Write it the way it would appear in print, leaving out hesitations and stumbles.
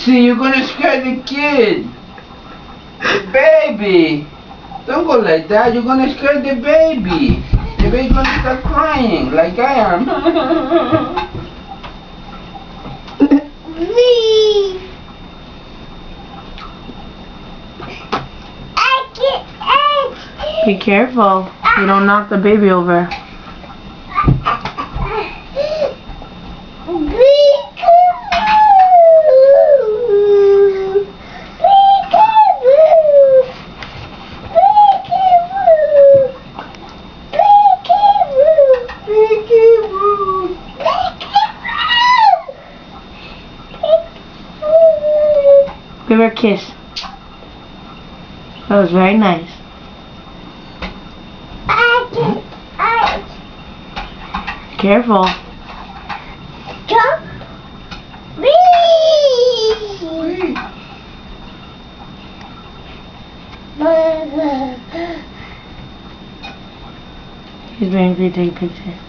Easy, you're gonna scare the kid. The baby. Don't go like that, you're gonna scare the baby. The baby's gonna start crying like I am. Be careful. You don't knock the baby over. Give her a kiss. That was very nice. Careful. He's waiting for you to take a picture.